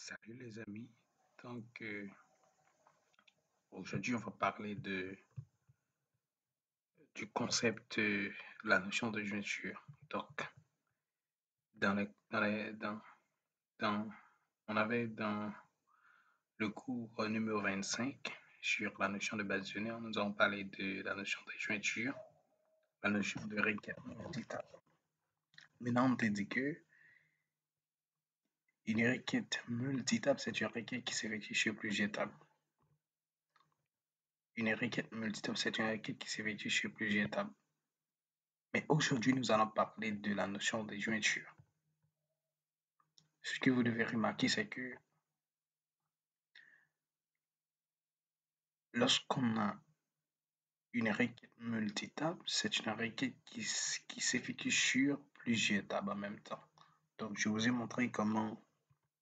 Salut les amis. Donc aujourd'hui on va parler du concept, la notion de jointure. Donc dans les, dans les, dans, on avait dans le cours numéro 25 sur la notion de base-données, nous avons parlé de la notion de jointure, la notion de requête multitable. Maintenant on te dit que une requête multitable, c'est une requête qui s'effectue sur plusieurs tables. Une requête multitable, c'est une requête qui s'effectue sur plusieurs tables. Mais aujourd'hui, nous allons parler de la notion de jointure. Ce que vous devez remarquer, c'est que lorsqu'on a une requête multitable, c'est une requête qui s'effectue sur plusieurs tables en même temps. Donc, je vous ai montré comment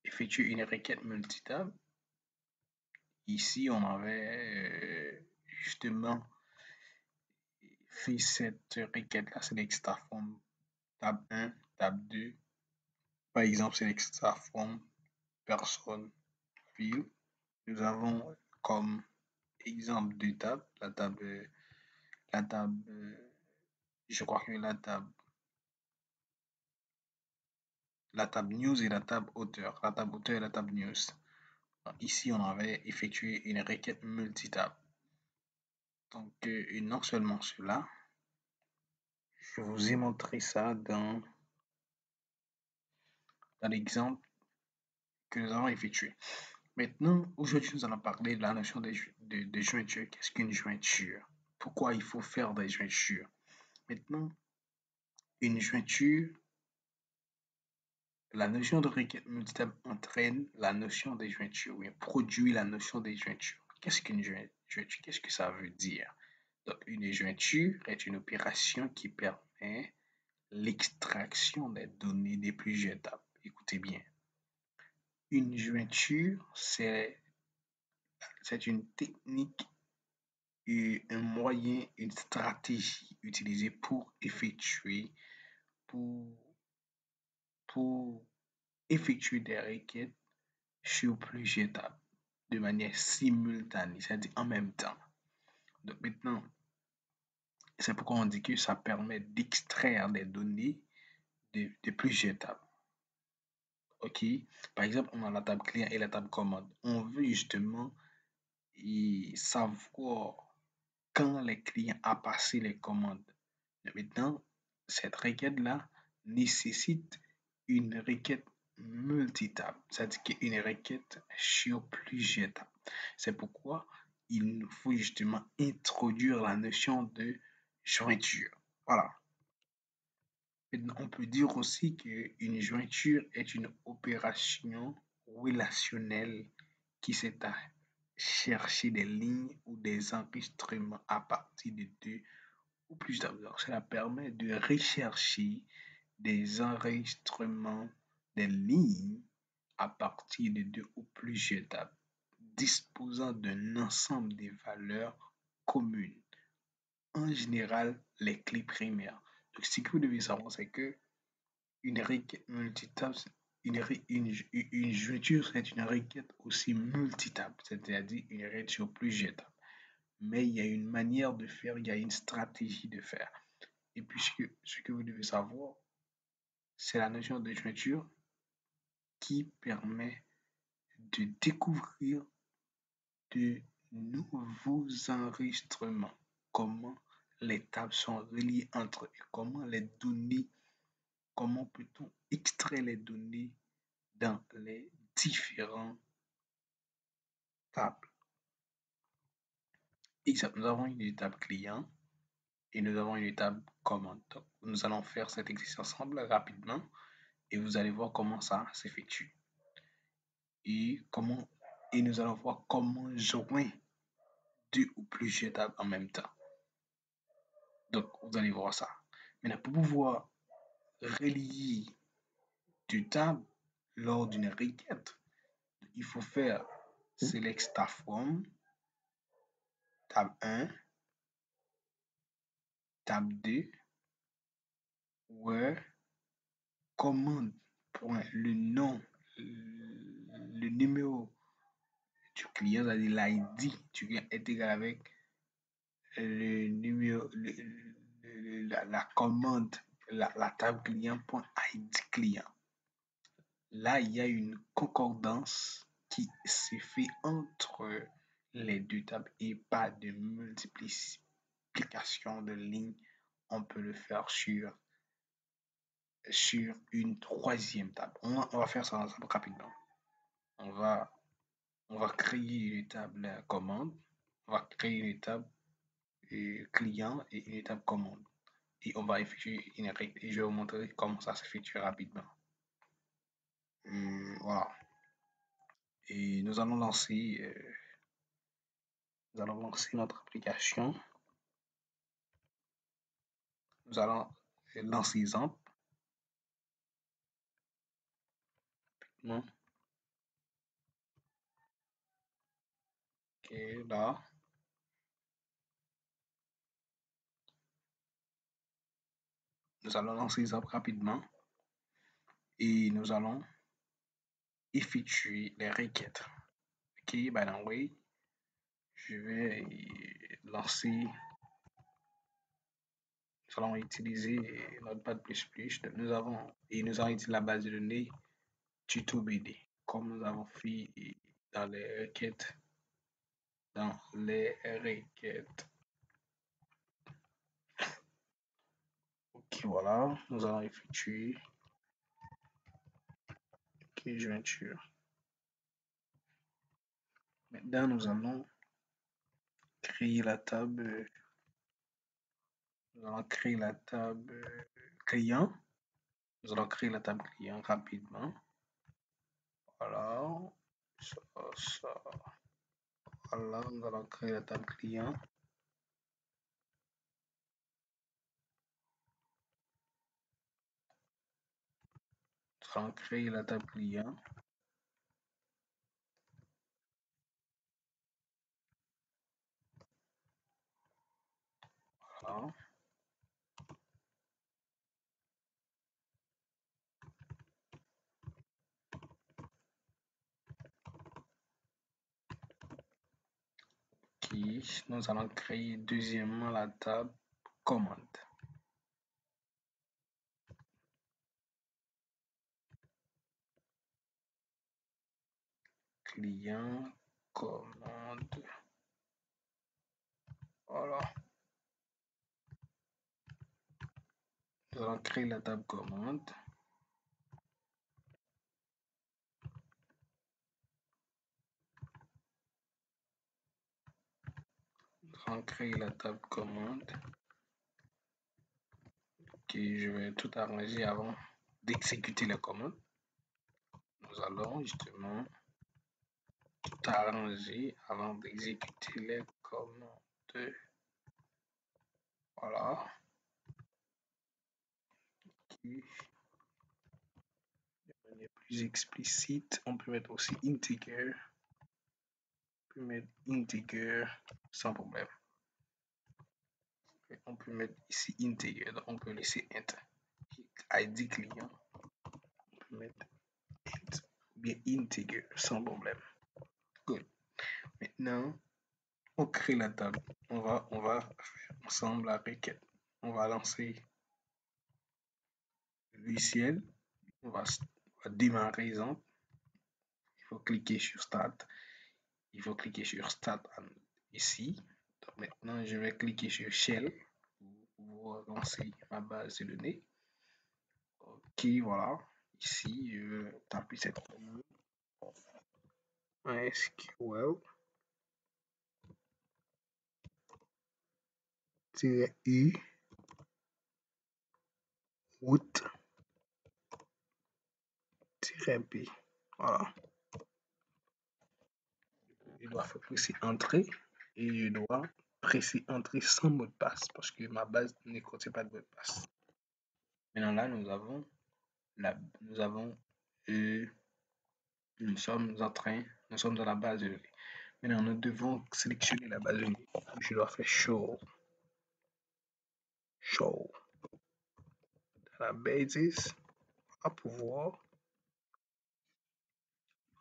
effectuer une requête multitable. Ici, on avait justement fait cette requête-là, c'est l'extraform table 1, table 2. Par exemple, c'est l'extraform personne, ville. Nous avons comme exemple deux tables, la table, je crois que la table news et la table auteur, la table auteur et la table news. Ici, on avait effectué une requête multitable. Donc, non seulement cela, je vous ai montré ça dans l'exemple que nous avons effectué. Maintenant, aujourd'hui, nous allons parler de la notion de jointure. Qu'est-ce qu'une jointure? Pourquoi il faut faire des jointures? Maintenant, une jointure, la notion de requête multitable entraîne la notion des jointures, ou produit la notion des jointures. Qu'est-ce qu'une jointure? Qu'est-ce que ça veut dire? Donc, une jointure est une opération qui permet l'extraction des données des plusieurs étapes. Écoutez bien. Une jointure, c'est une technique et un moyen, une stratégie utilisée pour effectuer, pour, pour effectuer des requêtes sur plusieurs étapes de manière simultanée, c'est-à-dire en même temps. Donc maintenant, c'est pourquoi on dit que ça permet d'extraire des données de plusieurs étapes. OK? Par exemple, on a la table client et la table commande. On veut justement savoir quand les clients ont passé les commandes. Maintenant, cette requête-là nécessite une requête multitable, c'est-à-dire une requête sur plusieurs étapes. C'est pourquoi il nous faut justement introduire la notion de jointure. Voilà. Maintenant, on peut dire aussi qu'une jointure est une opération relationnelle qui s'est à chercher des lignes ou des enregistrements à partir de deux ou plus tables. Cela permet de rechercher des enregistrements des lignes à partir de deux ou plusieurs tables, disposant d'un ensemble de valeurs communes. En général, les clés primaires. Donc, ce que vous devez savoir, c'est que une requête multitable, une jointure, c'est une requête aussi multitable, c'est-à-dire une requête sur plusieurs tables. Mais il y a une manière de faire, il y a une stratégie de faire. Et puis, ce que vous devez savoir, c'est la notion de jointure qui permet de découvrir de nouveaux enregistrements, comment les tables sont reliées entre eux, comment peut-on extraire les données dans les différentes tables. Exemple, nous avons une table client et nous avons une table commande. Donc, nous allons faire cet exercice ensemble rapidement et vous allez voir comment ça s'effectue. Et nous allons voir comment joindre deux ou plusieurs tables en même temps. Donc, vous allez voir ça. Maintenant, pour pouvoir relier deux tables lors d'une requête, il faut faire select star from, table 1, table 2, where commande, point, le le numéro du client, c'est-à-dire l'ID, tu viens être égal avec le numéro, la commande, la table client.id client. Là, il y a une concordance qui se fait entre les deux tables et pas de multiplication de lignes. On peut le faire sur une troisième table. On va faire ça ensemble rapidement. On va, on va créer une table commande, on va créer une table client et une table commande. Et on va effectuer une règle et je vais vous montrer comment ça s'effectue rapidement. Voilà. Et nous allons lancer notre application. Nous allons lancer exemple. Ok, là. Nous allons lancer exemple rapidement et nous allons effectuer les requêtes. Ok, by the way, je vais lancer. Nous allons utiliser Notepad++. Nous allons utiliser la base de données TutoBD, comme nous avons fait dans les requêtes. Ok, voilà, nous allons effectuer jointure. Maintenant, nous allons créer la table. Nous allons créer la table client. Nous allons créer la table client rapidement. Voilà. Ça. Voilà, nous allons créer la table client. Nous allons créer la table client. Voilà. Ok, nous allons créer deuxièmement la table commande. Client, commande. Voilà. Nous allons créer la table commande. Nous allons créer la table commande. Ok, je vais tout arranger avant d'exécuter la commande. Nous allons justement tout arranger avant d'exécuter les commandes. Voilà. Okay. De manière plus explicite, on peut mettre aussi integer. On peut mettre integer sans problème. On peut mettre ici integer, donc on peut laisser int. ID client, on peut mettre int, bien integer sans problème. Good. Maintenant, on crée la table. On va faire ensemble la requête. On va lancer le logiciel. On va démarrer exemple. Il faut cliquer sur Start. Il faut cliquer sur Start ici. Donc maintenant, je vais cliquer sur Shell pour pouvoir lancer ma base de données. Ok, voilà. Ici, je vais taper cette commande. MySQL -u route -p. Voilà. Je dois faire presser Entrée et je dois presser Entrée sans mot de passe parce que ma base ne contient pas de mot de passe. Maintenant là, nous sommes dans la base de données. Maintenant, nous devons sélectionner la base de données. Je dois faire show databases à pouvoir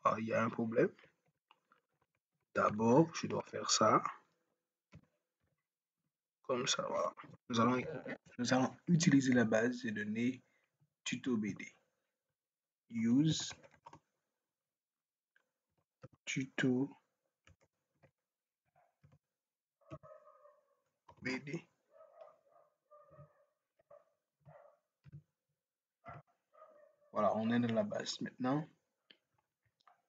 Ah, il y a un problème. D'abord, je dois faire ça. Comme ça, voilà. Nous allons utiliser la base de données tuto BD. Use tuto BD. Voilà, on est dans la base. Maintenant,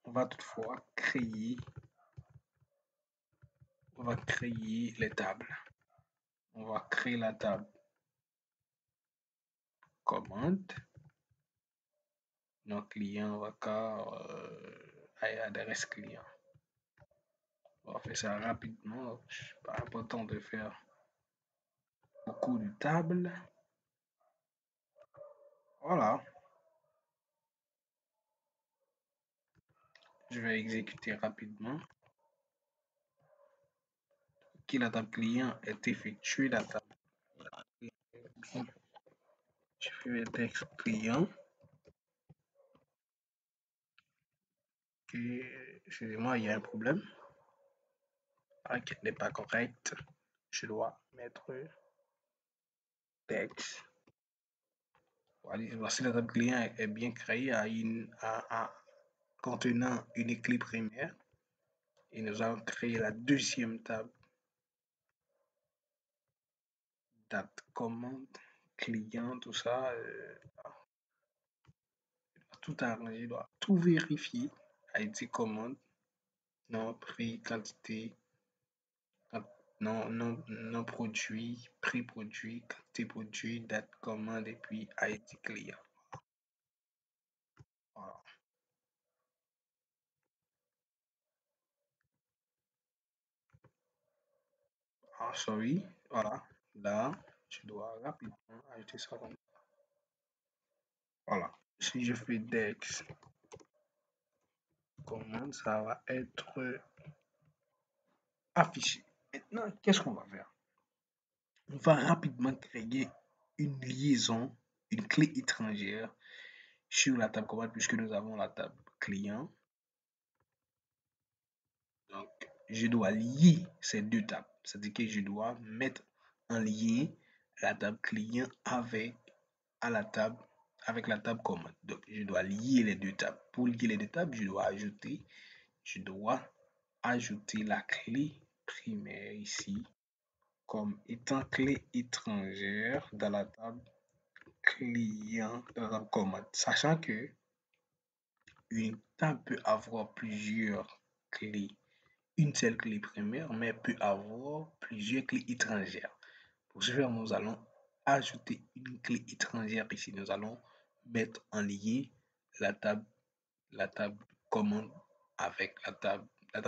on va toutefois créer les tables. On va créer la table commande. Nos clients, on va adresse client. On va faire ça rapidement. Pas important de faire beaucoup de tables. Voilà. Je vais exécuter rapidement. Ok, la table client est effectuée. La table client. Je fais le texte client. Excusez-moi, il y a un problème. Qui n'est pas correct. Je dois mettre texte. Voici la table client est bien créée contenant une clé primaire. Et nous allons créer la deuxième table. Date, commande, client, tout ça. Tout arranger, doit tout vérifier. ID commande, nom, prix, quantité, non produit, prix produit, quantité produit, date commande et puis ID client. Voilà. Ah, sorry, voilà. Là, je dois rapidement ajouter ça comme ça. Voilà. Si je fais DEX commande, ça va être affiché. Maintenant, qu'est-ce qu'on va faire? On va rapidement créer une liaison, une clé étrangère sur la table commande puisque nous avons la table client. Donc, je dois lier ces deux tables. C'est-à-dire que je dois mettre en lien la table client avec la table commande. Donc, je dois lier les deux tables. Pour lier les deux tables, je dois ajouter la clé primaire ici comme étant clé étrangère dans la table client, dans la table commande. Sachant que une table peut avoir plusieurs clés. Une seule clé primaire, mais peut avoir plusieurs clés étrangères. Pour ce faire, nous allons ajouter une clé étrangère ici. Nous allons mettre en lien la table commande avec la table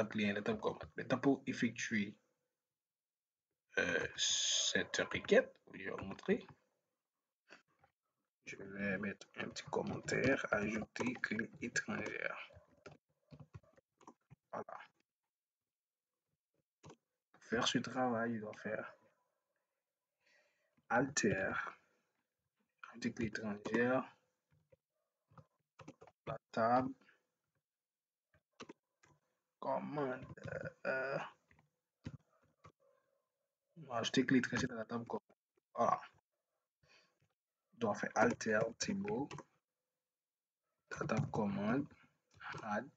client et la table commande. Maintenant, pour effectuer cette requête, je vais vous montrer. Je vais mettre un petit commentaire, ajouter clé étrangère. Voilà. Pour faire ce travail, je dois faire alter, ajouter clé étrangère, la table, commande, ajouter clé étrangère dans la table commande. Voilà. Je dois faire alter table, la table commande, add,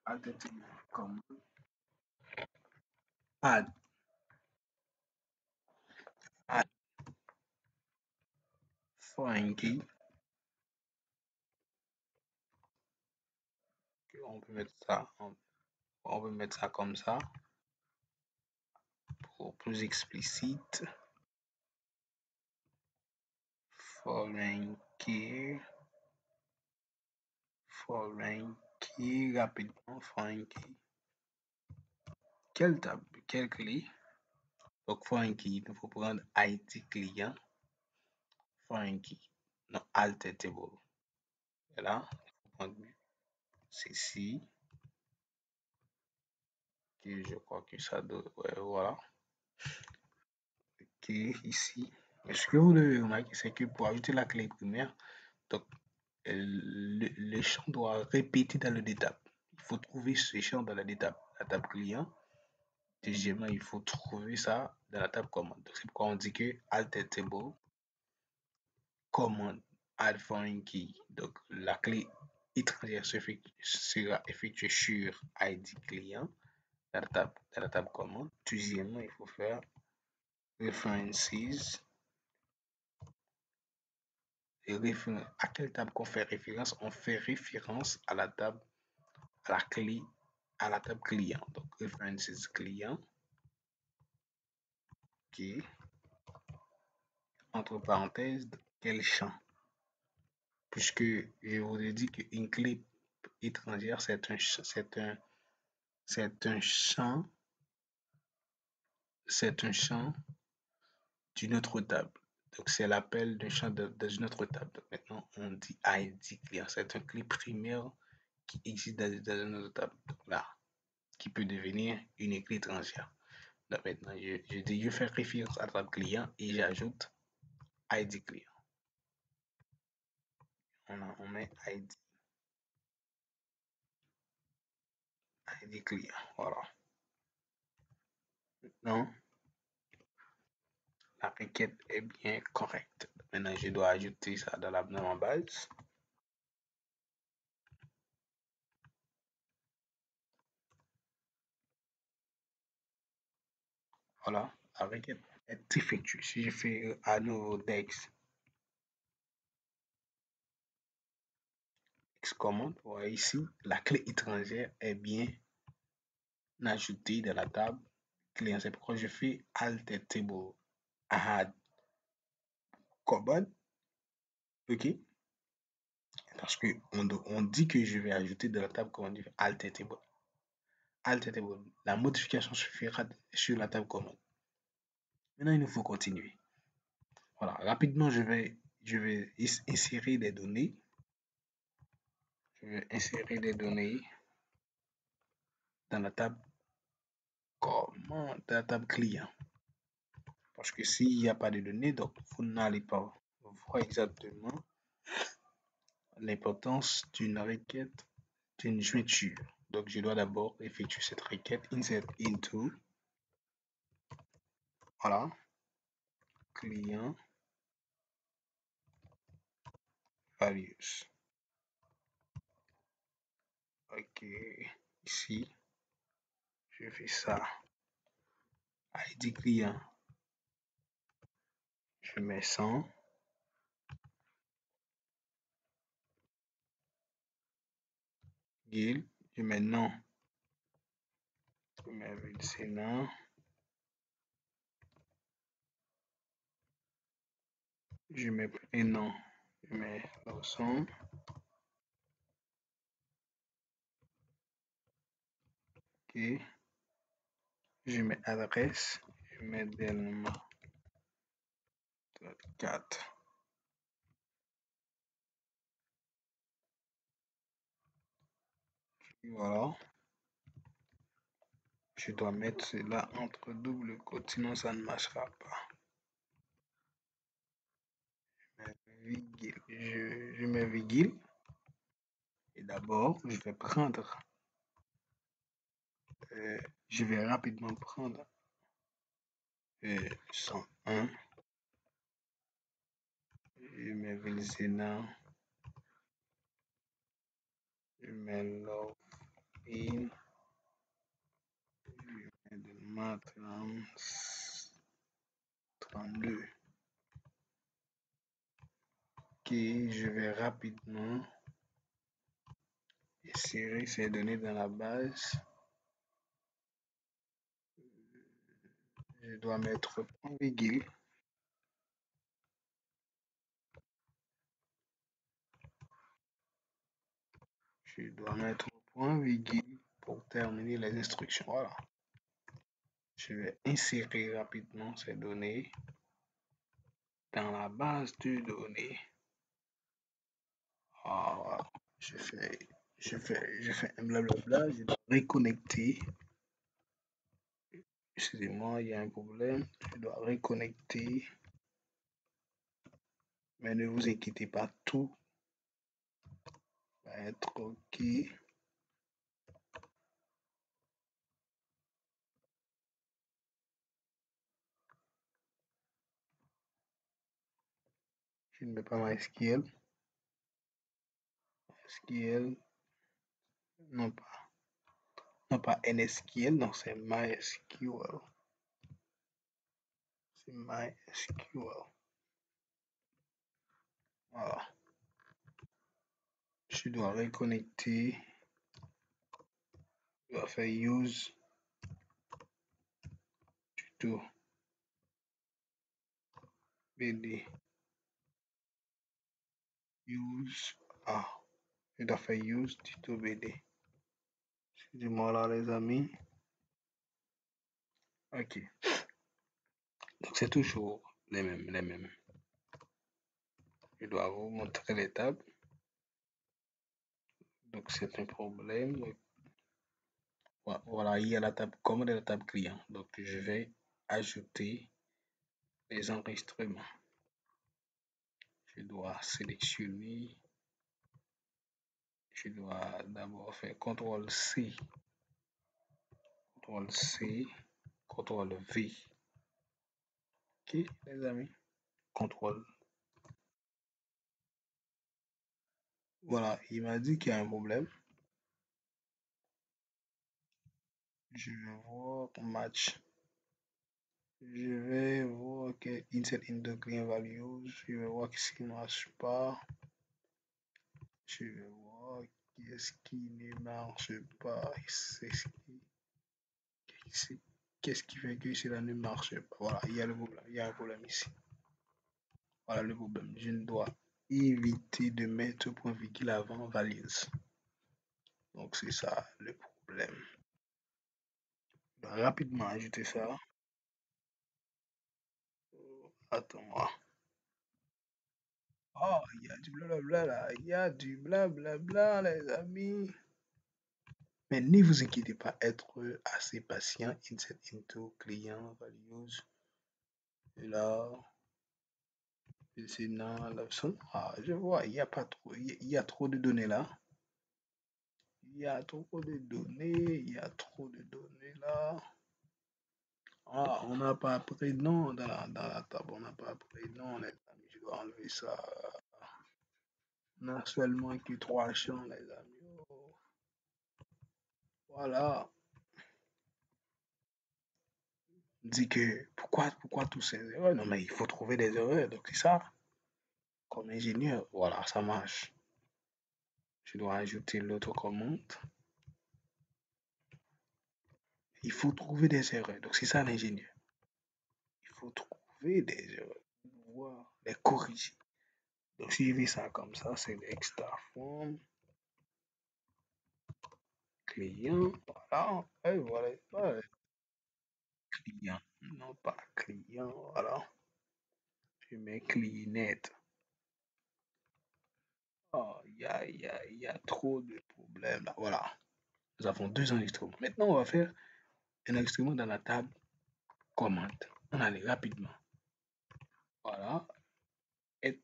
alter table commande, add, add, foreign key. On peut mettre ça, on peut mettre ça comme ça pour plus explicite. Foreign key, rapidement, foreign key. Quelle table, quelle clé? Donc, foreign key, il faut prendre ID client, foreign key, non, alter table. Et là, il faut prendre ceci. Que je crois que ça doit, ouais, voilà. Ok, ici. Et ce que vous devez remarquer, c'est que pour ajouter la clé primaire, donc le champ doit répéter dans le d'étape. Il faut trouver ce champ dans la table client. Deuxièmement, il faut trouver ça dans la table commande. C'est pourquoi on dit que alter table commande add foreign key. Donc, la clé étrangère sera effectuée sur ID client dans la table commande. Deuxièmement, il faut faire references. Et à quelle table qu'on fait référence? On fait référence à la table, à la clé, à la table client. Donc, references client, qui, entre parenthèses, quel champ? Puisque je vous ai dit qu'une clé étrangère, c'est un champ, c'est un champ d'une autre table. Donc, c'est l'appel d'un champ dans une autre table. Donc, maintenant, on dit ID client. C'est un clé primaire qui existe dans une autre table. Donc, là, qui peut devenir une clé étrangère. Donc, maintenant, je fais référence à la table client et j'ajoute ID client. On met ID client. Voilà. Maintenant, la requête est bien correcte. Maintenant, je dois ajouter ça dans ma base. Voilà, la requête est effectuée. Si je fais à nouveau dex commande, vous voyez ici, la clé étrangère est bien ajoutée dans la table client. C'est pourquoi je fais alter table add command. OK? Parce qu'on dit que je vais ajouter dans la table commande alter table. Alter table. La modification se fera sur la table commande. Maintenant, il nous faut continuer. Voilà, rapidement, je vais insérer des données. Je vais insérer des données dans la table commande, dans la table client. Parce que s'il n'y a pas de données, donc vous n'allez pas voir exactement l'importance d'une requête, d'une jointure. Donc, je dois d'abord effectuer cette requête insert into, voilà, client values. Ok, ici, je fais ça. ID client, je mets 100. Guild, je mets non. Je mets non. Je mets prénom, je mets Lawson. Ok. Je mets adresse, je mets Delma 4. Voilà. Je dois mettre cela entre double côtes, sinon ça ne marchera pas. Je mets virgule. Et d'abord, je vais rapidement prendre 101. Je mets Vilsena. Je mets login. Je mets Delma 32. Ok, je vais rapidement insérer ces données dans la base. Je dois mettre point virgule. Je dois mettre point virgule pour terminer les instructions. Voilà. Je vais insérer rapidement ces données dans la base de données. Voilà. Je fais un blablabla. Je dois reconnecter. Excusez-moi, il y a un problème. Je dois reconnecter. Mais ne vous inquiétez pas, tout être OK. Je ne mets pas MySQL. SQL, non pas NSQL, non, c'est MySQL. C'est MySQL. Voilà. Je dois reconnecter. Je dois faire use tuto BD. Use. Ah, je dois faire use tuto BD. Excusez-moi là, les amis. Ok. Donc, c'est toujours les mêmes. Je dois vous montrer l'étape. Donc, c'est un problème. Voilà, il y a la table commande et la table client. Donc, je vais ajouter les enregistrements. Je dois sélectionner. Je dois d'abord faire CTRL-C, CTRL-C, CTRL-V. Ok, les amis. CTRL. Voilà, il m'a dit qu'il y a un problème. Je vais voir match. Je vais voir que insert into client values. Je vais voir ce qui ne marche pas. Je vais voir qu'est-ce qui ne marche pas. Qu'est-ce qui fait que cela ne marche pas. Voilà, il y a le problème. Il y a un problème ici. Voilà le problème. Je dois éviter de mettre point virgule avant valise. Donc c'est ça le problème. Je dois rapidement ajouter ça. Attends-moi. Oh, il y a du blablabla là. Il y a du blablabla, les amis. Mais ne vous inquiétez pas, être assez patient. Insert into client values. Et là, c'est dans l'option. Ah, je vois, il y a pas trop. Il y a trop de données là. Il y a trop de données. Il y a trop de données là. Ah, on n'a pas pris de nom dans la table. On n'a pas pris de nom, les amis. Je dois enlever ça. On a seulement que trois champs, les amis. Oh, voilà. Dit que pourquoi tous ces erreurs? Non, mais il faut trouver des erreurs. Donc, c'est ça. Comme ingénieur, voilà, ça marche. Je dois ajouter l'autre commande. Il faut trouver des erreurs. Donc, c'est ça l'ingénieur. Il faut trouver des erreurs pour pouvoir les corriger. Donc, si je fais ça comme ça, c'est l'extra form client. Voilà. Et voilà. Voilà. Client. Non, pas client. Voilà. Je mets cleanet. Oh, il y a trop de problèmes là. Voilà. Nous avons deux enregistrements. Maintenant, on va faire un enregistrement dans la table commande. On allait rapidement. Voilà. Être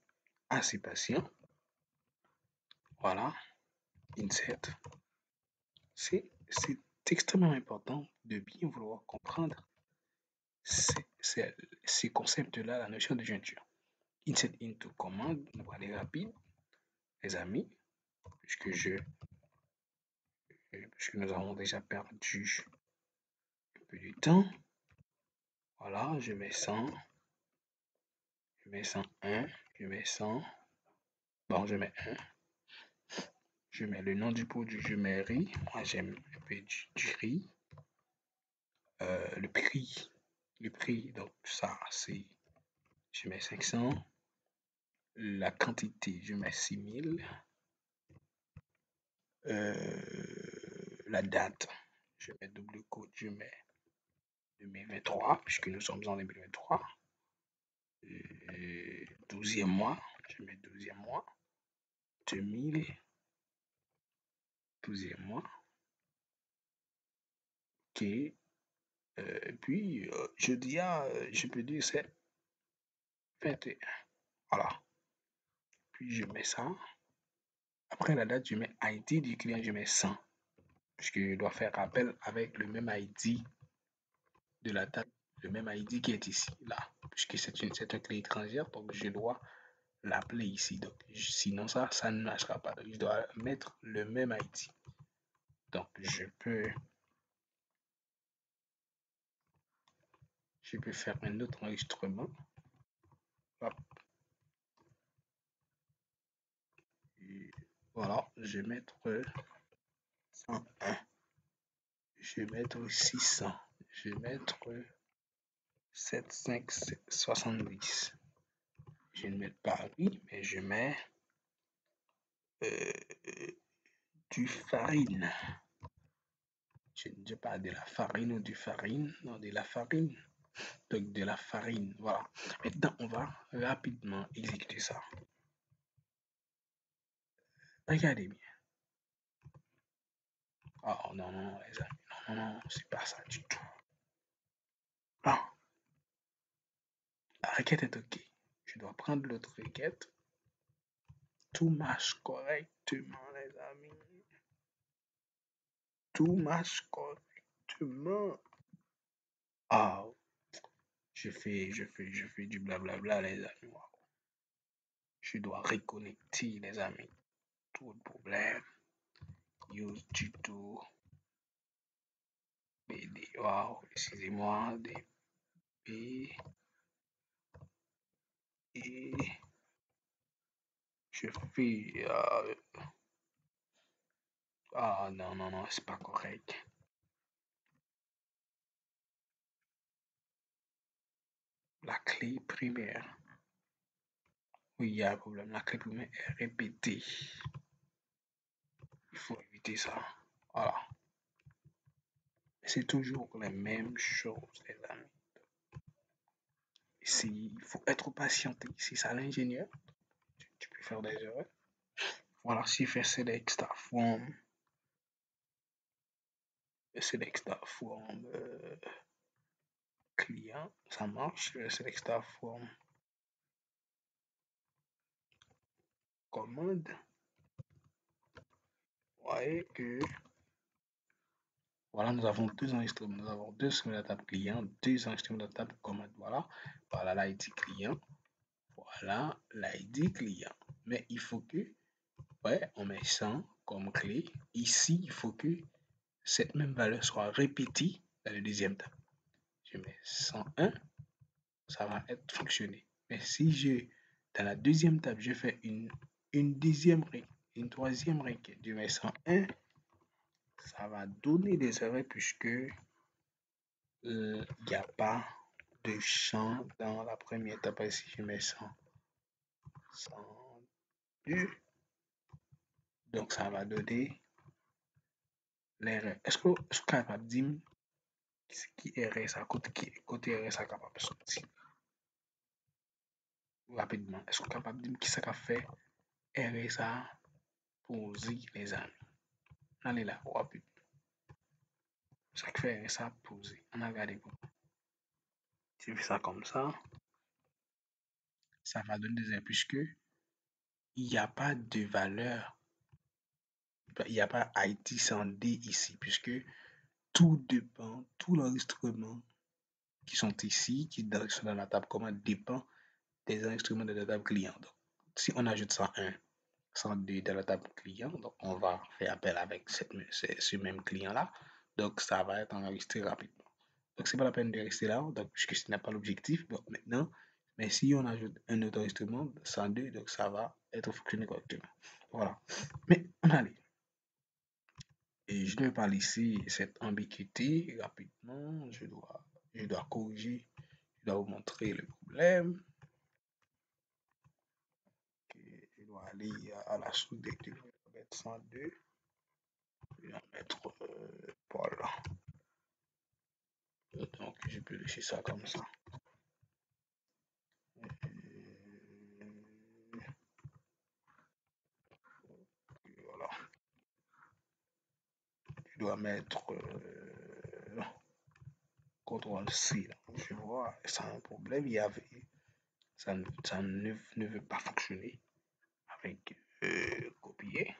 assez patient. Voilà. Insert. C'est extrêmement important de bien vouloir comprendre ces concepts-là, la notion de jointure. Insert into commande. On va aller rapide, les amis, puisque puisque nous avons déjà perdu un peu de temps. Voilà, je mets 100, je mets 101, je mets 100. Bon, je mets 1. Je mets le nom du produit, je mets riz. Moi, j'aime un peu du riz. Le prix, donc ça, c'est, je mets 500. La quantité, je mets 6000. La date, je mets double code, je mets 2023, puisque nous sommes en 2023. 12e mois, je mets 12e mois. 2000, 12e mois. Ok. Puis, je peux dire c'est 21. Voilà. Puis, je mets ça. Après la date, je mets ID du client, je mets 100. Puisque je dois faire appel avec le même ID de la date, le même ID qui est ici, là. Puisque c'est une clé étrangère, donc je dois l'appeler ici. Donc, sinon ça ne marchera pas. Donc, je dois mettre le même ID. Donc, je peux faire un autre enregistrement. Hop. Et voilà, je vais mettre 101. Je vais mettre 600. Je vais mettre 7570. Je ne mets pas Paris, mais je mets euh, du farine. Je ne dis pas de la farine ou du farine, non, de la farine. Donc de la farine, voilà. Maintenant, on va rapidement exécuter ça. Regardez bien. Oh non, non, les amis, non, non, non, c'est pas ça du tout. Non, la requête est OK. Je dois prendre l'autre requête. Tout marche correctement, les amis. Tout marche correctement. Ah, je fais du blablabla, les amis. Wow. Je dois reconnecter, les amis. Tout le problème. Use tuto. BD. Wow, excusez-moi. DB. Et je fais. Ah non, non, non, c'est pas correct. La clé primaire. Oui, il y a un problème. La clé primaire est répétée. Il faut éviter ça. Voilà. C'est toujours les mêmes choses, les amis. Ici, il faut être patienté. C'est ça l'ingénieur. Tu peux faire des erreurs. Voilà, si je fais select star form client, ça marche. Je fais select star form commande. Vous voyez que voilà, nous avons deux enregistrements. Nous avons deux sur la table client, deux enregistrements de la table commande. Voilà, voilà l'ID client. Voilà l'ID client. Mais il faut que, ouais, on met 100 comme clé. Ici, il faut que cette même valeur soit répétée dans le deuxième table. Je mets 101, ça va être fonctionné. Mais si dans la deuxième table, je fais une deuxième requête, une troisième requête, je mets 101, ça va donner des erreurs puisque il n'y a pas de champ dans la première étape. Ici, je mets 100, 102. Donc, ça va donner l'erreur. Est-ce que vous êtes capable de dire qui est ça, côté RSA capable de sortir rapidement? Est-ce que vous êtes capable de dire qui ça fait RSA poser les amis? Allez là, rapide. Ça fait RSA poser. On a regardé pour. Si je fais ça comme ça va donner des erreurs puisque il n'y a pas de valeur. Il n'y a pas IT sans D ici puisque tout dépend, tout l'enregistrement qui sont ici, qui sont dans la table commande, dépend des enregistrements de la table client. Donc, si on ajoute 101, 102 dans la table client, donc on va faire appel avec ce même client-là. Donc, ça va être enregistré rapidement. Donc, c'est pas la peine de rester là, donc, puisque ce n'est pas l'objectif. Donc, maintenant, mais si on ajoute un autre enregistrement, 102, donc ça va être fonctionné correctement. Voilà. Mais on a et je vais parler ici cette ambiguïté rapidement. Je dois corriger, je dois vous montrer le problème. Okay. Je dois aller à la soude de mettre 102. Je vais mettre Paul. Donc, je peux laisser ça comme ça. Voilà. Je dois mettre CTRL-C. Je vois, ça a un problème. Ça ne veut pas fonctionner avec copier.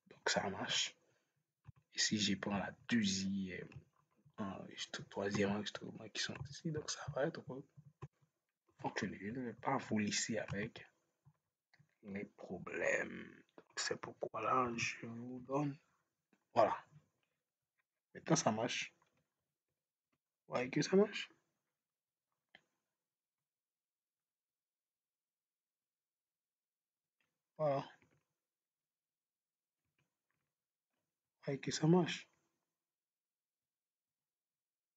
Donc, ça marche. Et si j'y prends la deuxième, troisième instrument qui sont ici, donc ça va être fonctionner. Je ne vais pas vous laisser avec les problèmes. C'est pourquoi là, je vous donne. Voilà. Maintenant, ça marche. Vous voyez que ça marche? Voilà. Vous voyez que ça marche?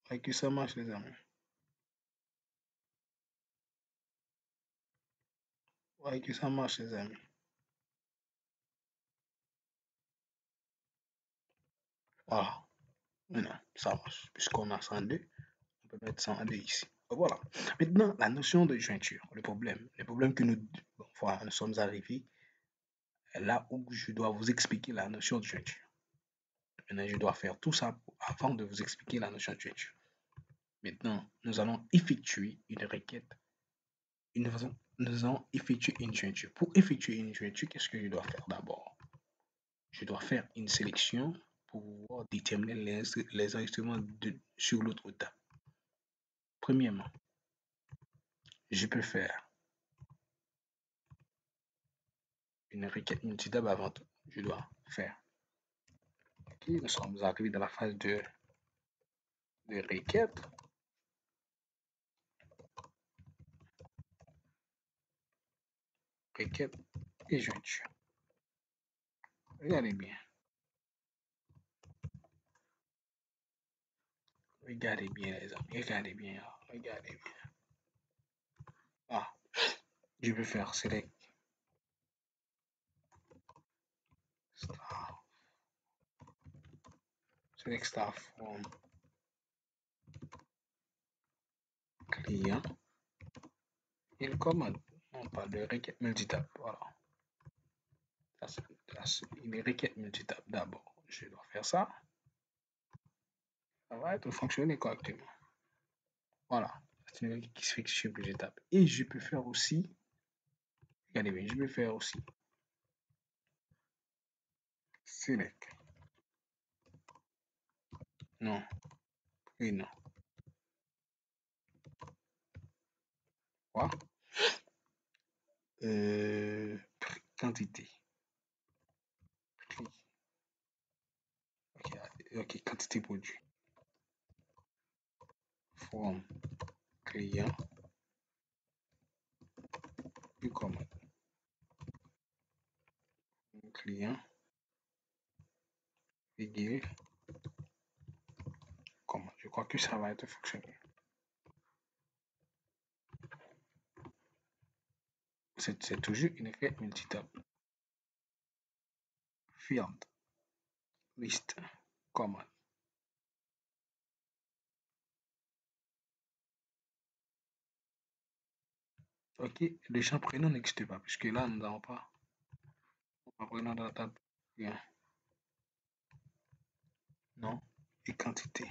Vous voyez que ça marche, les amis? Vous voyez que ça marche, les amis? Voilà. Maintenant, ça marche. Puisqu'on a 102, on peut mettre 102 ici. Voilà. Maintenant, la notion de jointure, le problème que bon, voilà, nous sommes arrivés là où je dois vous expliquer la notion de jointure. Maintenant, je dois faire tout ça avant de vous expliquer la notion de jointure. Maintenant, nous allons effectuer une requête. Nous allons effectuer une jointure. Pour effectuer une jointure, qu'est-ce que je dois faire d'abord? Je dois faire une sélection pour pouvoir déterminer les instruments sur l'autre table. Premièrement, je peux faire une requête multitable avant tout. Je dois faire. Ok, nous sommes arrivés dans la phase de requête. Requête et jointure. Regardez bien. Regardez bien, les amis. Regardez bien. Regardez bien. Ah, je peux faire select star. Select star from client. Une commande. Non, pas de requête multitable. Voilà. C'est une requête multitable. D'abord, je dois faire ça. Ça va être fonctionner correctement. Voilà. C'est une requête qui se fait sur plusieurs étapes. Et je peux faire aussi. Regardez bien, je peux faire aussi. Select. Non. Oui, non. Quoi? Quantité. Prix. Ok, quantité produit. Forme client. Plus commande. Client. Égale. Commande. Je crois que ça va être fonctionné. C'est toujours une requête multitable. Field. Liste. Commande. Ok, le champ prénom n'existe pas, puisque là, nous n'avons pas un prénom dans la table. Bien. Non. Et quantité.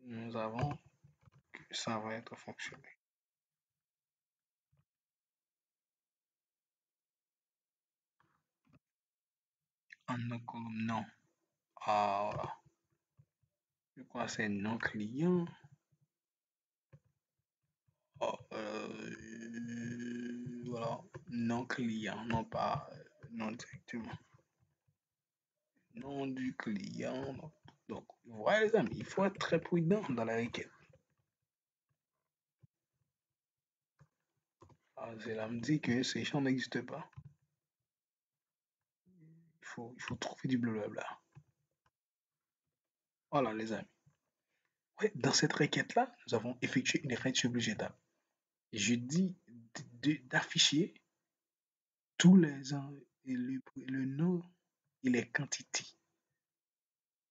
Nous avons que ça va être fonctionné. En non colonne, non. Ah, voilà. Je crois que c'est non client. Oh, voilà. Non client, non pas non directement. Nom du client. Donc, voilà les amis, il faut être très prudent dans la requête. Ah, cela me dit que ces champs n'existent pas. Il faut trouver du blabla. Voilà les amis. Ouais, dans cette requête-là, nous avons effectué une requête sur plusieurs étapes. Je dis d'afficher tous les le nom et les quantités.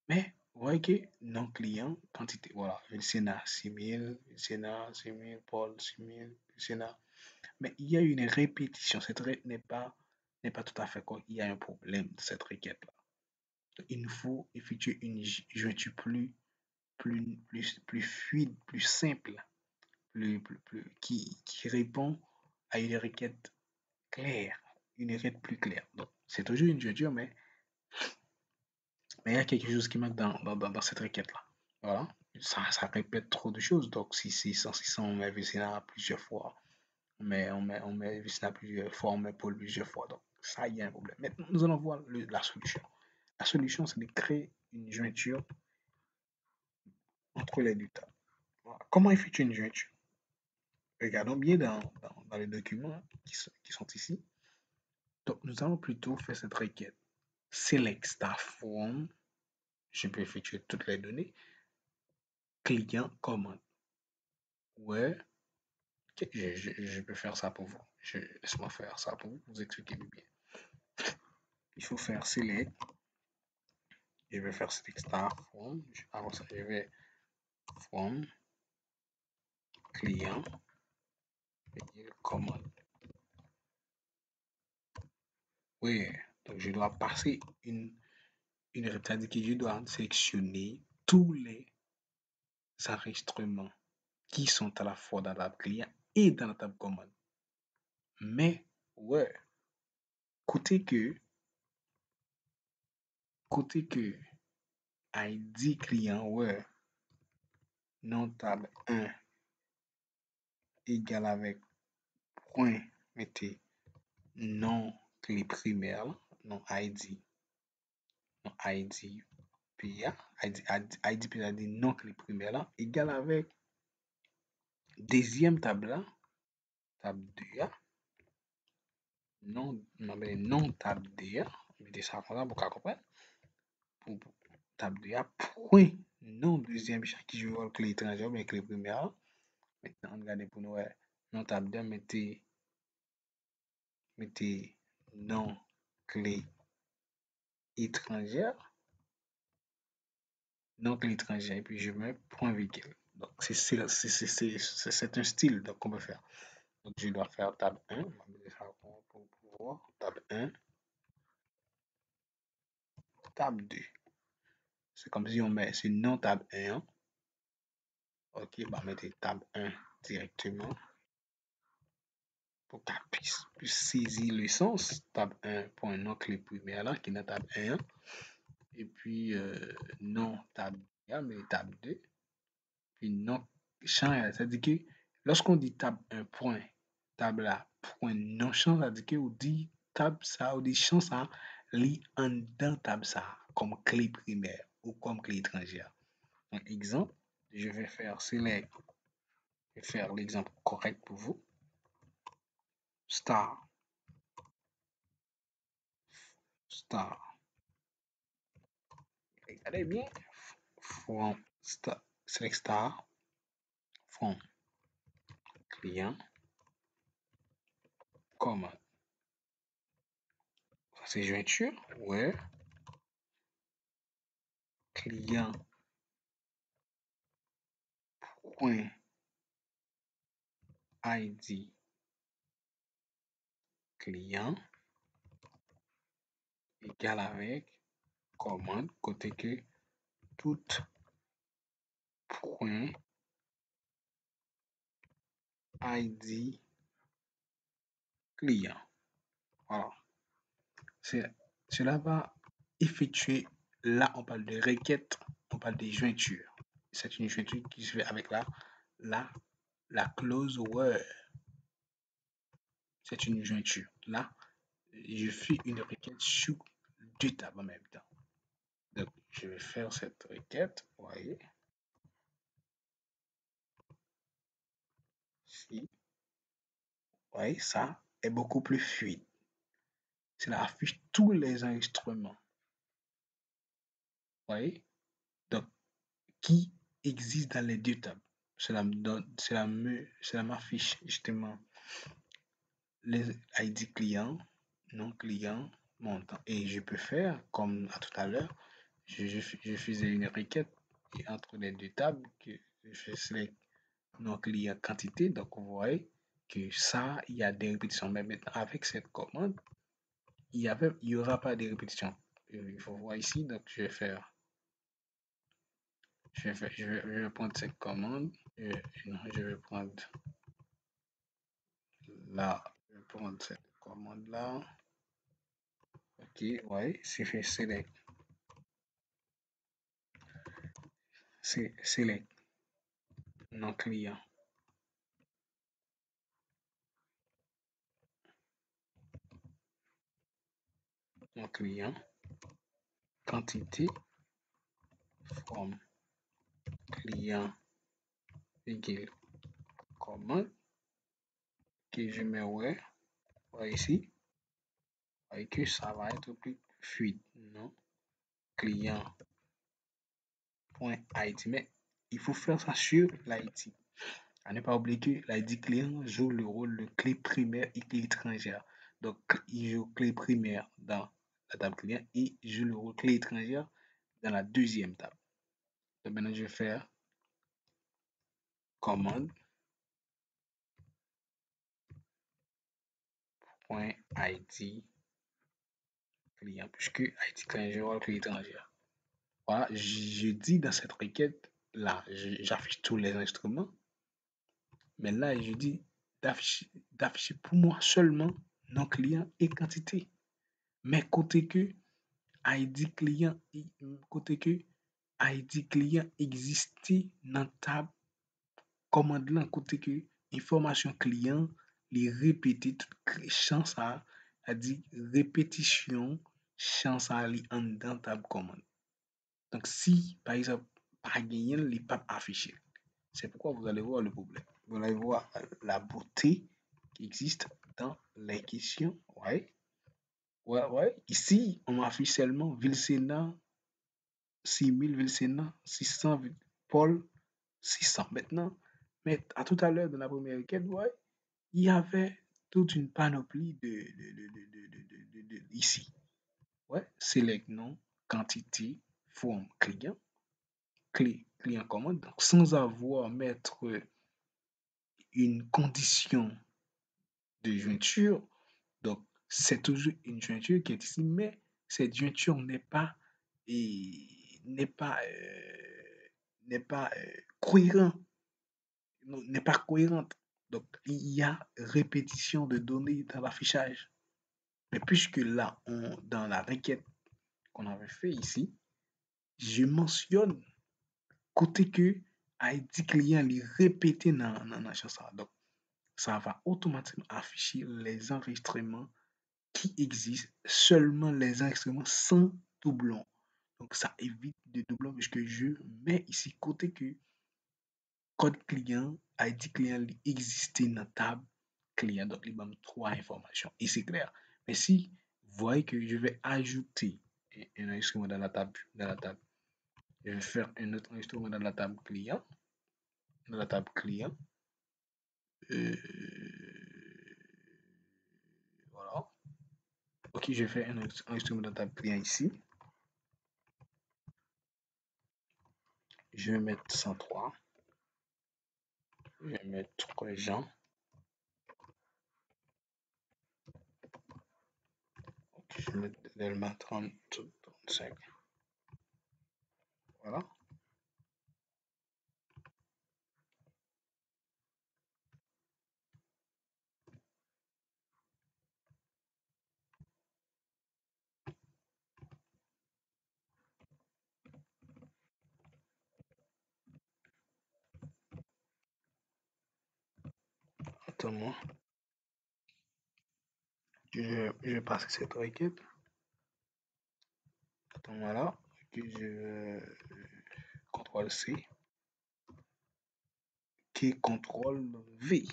Mais vous voyez que non client, quantité. Voilà, le Sénat 6000, le Sénat 6000, Paul 6000, le Sénat. Mais il y a une répétition. Cette requête n'est pas tout à fait correcte. Il y a un problème de cette requête-là. Il nous faut effectuer une jointure plus fluide, plus simple, qui répond à une requête claire une requête plus claire. Donc, c'est toujours une jointure, mais il y a quelque chose qui manque dans cette requête-là. Voilà. Ça répète trop de choses. Donc, si on met VCNA plusieurs fois, on met VCNA plusieurs fois, on met Paul plusieurs fois. Donc, ça, il y a un problème. Maintenant, nous allons voir la solution. La solution, c'est de créer une jointure entre les deux tables. Voilà. Comment effectuer une jointure? Regardons bien dans les documents qui sont ici. Donc, nous allons plutôt faire cette requête. Select star form. Je peux effectuer toutes les données. Client commande. Ouais, ok, je peux faire ça pour vous. Laisse-moi faire ça pour vous expliquer bien. Il faut faire select. Je vais faire select star form. Avant ça, je vais form client commande. Oui, donc je dois passer c'est-à-dire que je dois sélectionner tous les enregistrements qui sont à la fois dans la table client et dans la table commande. Mais, ouais, côté que ID client, ouais, non table 1 égale avec point, mettez non clé primaire, non ID, non ID PA, ID PA dit non clé primaire là, égale avec deuxième table là, table 2 non table 2 mettez ça comme ça pour qu'on comprenne. Pour table 2 point non deuxième qui joue le clé étrangère, mais clé primaire. Maintenant, on regarde pour nous, non table 2, mettez non clé étrangère, non clé étrangère, et puis je mets point virgule. Donc, c'est un style qu'on peut faire. Donc, je dois faire table 1, on va mettre ça pour voir, table 1, table 2. C'est comme si on met, c'est non table 1, ok, bah, mettez table 1 directement pour qu'elle puisse saisir le sens. Table 1 point non clé primaire là, qui est dans table 1. Et puis, non table 1, mais table 2. Puis non champ, c'est-à-dire que lorsqu'on dit table 1 point, table là, point non champ, c'est-à-dire que on dit table ça, on dit champ ça, lit en dedans table ça, comme clé primaire ou comme clé étrangère. Un exemple, je vais faire select, je vais faire l'exemple correct pour vous. Star, star. Regardez bien. From star, select star, from client, commande. Ça c'est jointure, ouais. Client, point, ID, client, égal avec commande, côté que tout point ID client. Voilà. Cela va effectuer, là on parle de requête, on parle de jointure. C'est une jointure qui se fait avec la clause where. C'est une jointure. Là, je fais une requête sur deux tables en même temps. Donc, je vais faire cette requête. Vous voyez, ici. Vous voyez, ça est beaucoup plus fluide. Cela affiche tous les enregistrements. Vous voyez? Donc, qui existent dans les deux tables. Cela m'affiche justement les ID clients, non clients, montant. Et je peux faire, comme à tout à l'heure, je faisais une requête et entre les deux tables, que je fais select non client quantité. Donc, vous voyez que ça, il y a des répétitions. Mais maintenant, avec cette commande, il y aura pas de répétition. Il faut voir ici. Donc, je vais prendre cette commande. Non, je vais prendre là. Je vais prendre cette commande là. Ok, ouais, c'est fait select. C'est select, non client, non client, quantité, from client égale commande, que je mets ouais ici, et que ça va être plus fluide, non client point ID, mais il faut faire ça sur l'ID. À ne pas oublier que l'ID client joue le rôle de clé primaire et clé étrangère. Donc, il joue clé primaire dans la table client et il joue le rôle clé étrangère dans la deuxième table. Donc, maintenant, je vais faire commande point ID client, puisque ID client joue le rôle clé étrangère. Voilà, je dis dans cette requête là, j'affiche tous les instruments, mais là, je dis d'afficher pour moi seulement non client et quantité. Mais côté que ID client, côté que ID client existait dans table commande là, côté que information client, les répéter toute chance à dire répétition, chance à aller en dans table commande. Donc, si, par exemple, pas gagné, il n'est pas affiché. C'est pourquoi vous allez voir le problème. Vous allez voir la beauté qui existe dans les questions. Ouais, ouais, ouais. Ici, on m'affiche seulement Ville Sénat 6000, Ville Sénat 600, Paul 600. Maintenant, mais à tout à l'heure, dans la première requête, ouais, il y avait toute une panoplie ici. Ouais, select nom, quantité, forme, client, clé, client commande. Donc, sans avoir mettre une condition de jointure, donc c'est toujours une jointure qui est ici, mais cette jointure n'est pas, cohérent, n'est pas cohérente. Donc, il y a répétition de données dans l'affichage. Mais puisque là, dans la requête qu'on avait fait ici, je mentionne côté que ID client les répéter dans la chanson. Donc, ça va automatiquement afficher les enregistrements qui existent, seulement les enregistrements sans doublon. Donc, ça évite de doublons puisque je mets ici côté que code client, ID client existe dans la table client. Donc, il donne trois informations. Et c'est clair. Mais si vous voyez que je vais ajouter un instrument dans la table, je vais faire un autre instrument dans la table client, dans la table client. Euh, voilà. Ok, je vais faire un instrument dans la table client ici. Je vais mettre 103. Je vais mettre Jean. Je vais mettre Delma 30, 35. Voilà. Attends-moi. Je vais passer cette requête. Attends-moi là. Que je CTRL C. Qui CTRL V.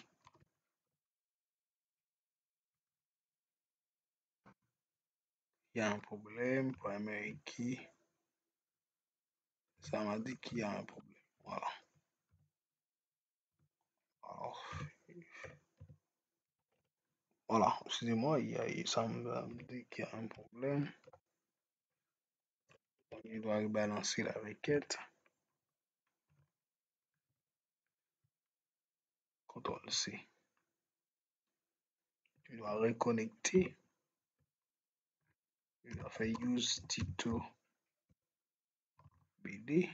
Il y a un problème. Primary key. Ça m'a dit qu'il y a un problème. Voilà. Alors, voilà. Excusez-moi. Ça me dit qu'il y a un problème. Je dois rebalancer la requête. CTRL C. Je dois reconnecter. Je dois faire use Tito BD.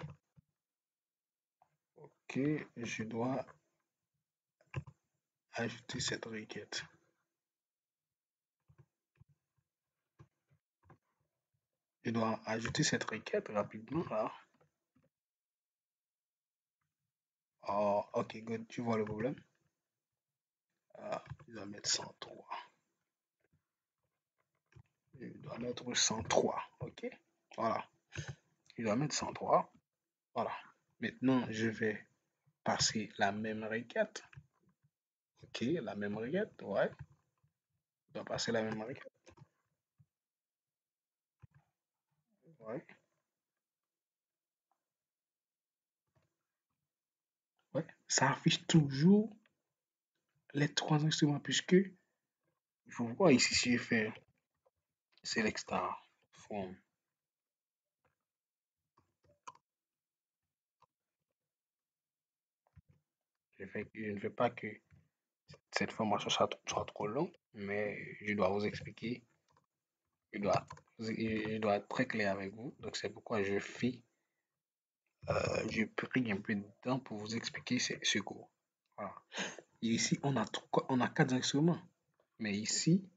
Ok, je dois ajouter cette requête. Je dois ajouter cette requête rapidement là. Oh, ok, good. Tu vois le problème? Je dois mettre 103. Je dois mettre 103. Ok? Voilà. Je dois mettre 103. Voilà. Maintenant, je vais passer la même requête. Ok, la même requête. Ouais. Je dois passer la même requête. Ouais. Ouais. Ça affiche toujours les trois instruments puisque je vois ici si je fais Select Star from. Je ne fais pas que cette formation soit trop longue, mais je dois vous expliquer, je dois être très clair avec vous. Donc c'est pourquoi je pris un peu de temps pour vous expliquer ce cours. Voilà. Et ici, on a quatre instruments. Mais ici,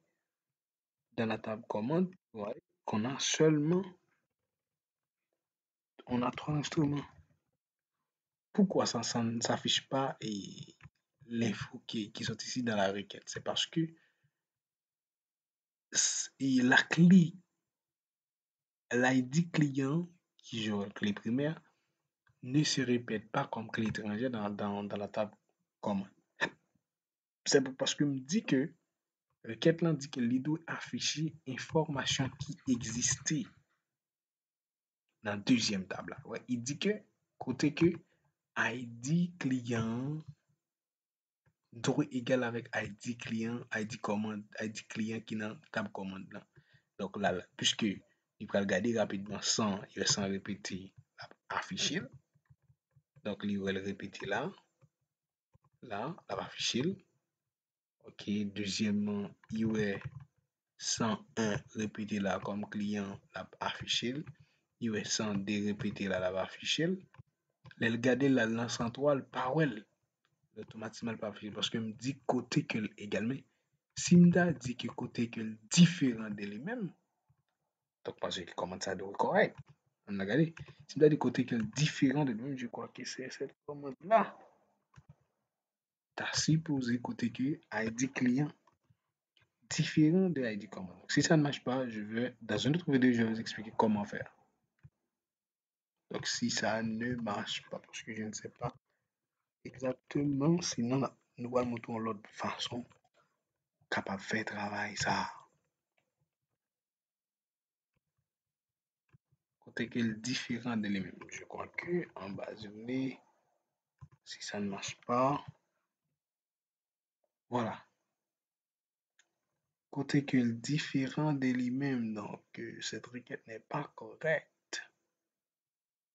dans la table commande, ouais, qu'on a seulement, on a trois instruments. Pourquoi ça ne s'affiche pas et l'info qui sont ici dans la requête? C'est parce que la clé, l'ID client, qui joue la clé primaire, ne se répète pas comme clé étrangère dans la table commande. C'est parce que me dit que requête là dit que il doit afficher information qui existait dans la deuxième table là. Ouais, il dit que côté que ID client doit égal avec ID client, ID commande, ID client qui est dans la table commande là. Donc là, puisque il va regarder rapidement sans, il va sans répéter afficher. Donc il va le répéter là, là, là va afficher. Ok, deuxièmement, il va 101 répéter là comme client là affiché. Il va 102 répéter là, là va afficher. Le regarder là dans 103 le parole automatiquement pas affiché parce que me dit côté que également si me dit que côté que différent de lui-même donc parce que comment ça doit être correct. On a regardé. Si me dit côté que différent de lui-même, je crois que c'est cette commande là. T'as supposé côté que ID client différent de ID commande. Si ça ne marche pas, dans une autre vidéo, je vais vous expliquer comment faire. Donc, si ça ne marche pas, parce que je ne sais pas exactement, sinon, nous allons montrer l'autre façon capable de faire travail, ça. Côté que le différent de lui-même. Je crois que en bas de données, si ça ne marche pas, voilà. Côté que le différent de lui-même, donc cette requête n'est pas correcte.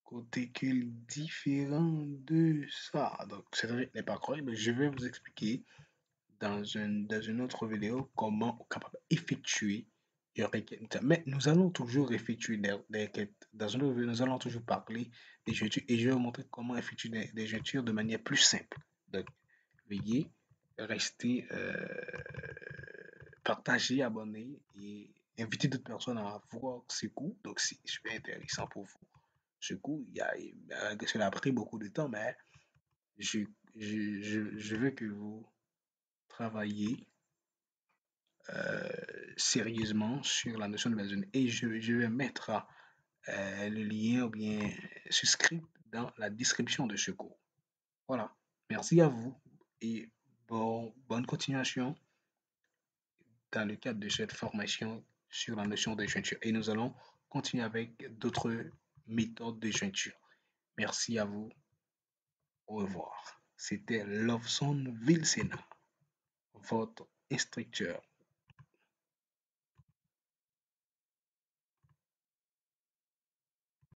Côté que le différent de ça, donc cette requête n'est pas correcte, mais je vais vous expliquer dans une autre vidéo comment on est capable d'effectuer une requête. Mais nous allons toujours effectuer des requêtes. Dans une autre vidéo, nous allons toujours parler des jointures et je vais vous montrer comment effectuer des jointures de manière plus simple. Donc, veuillez rester partager, abonner et inviter d'autres personnes à voir ce cours. Donc, c'est super intéressant pour vous. Ce cours, cela a pris beaucoup de temps, mais je, je veux que vous travailliez sérieusement sur la notion de base et je vais mettre le lien ou bien ce script dans la description de ce cours. Voilà. Merci à vous et bonne continuation dans le cadre de cette formation sur la notion de jointure. Et nous allons continuer avec d'autres méthodes de jointure. Merci à vous. Au revoir. C'était Loveson Vilsena, votre instructeur.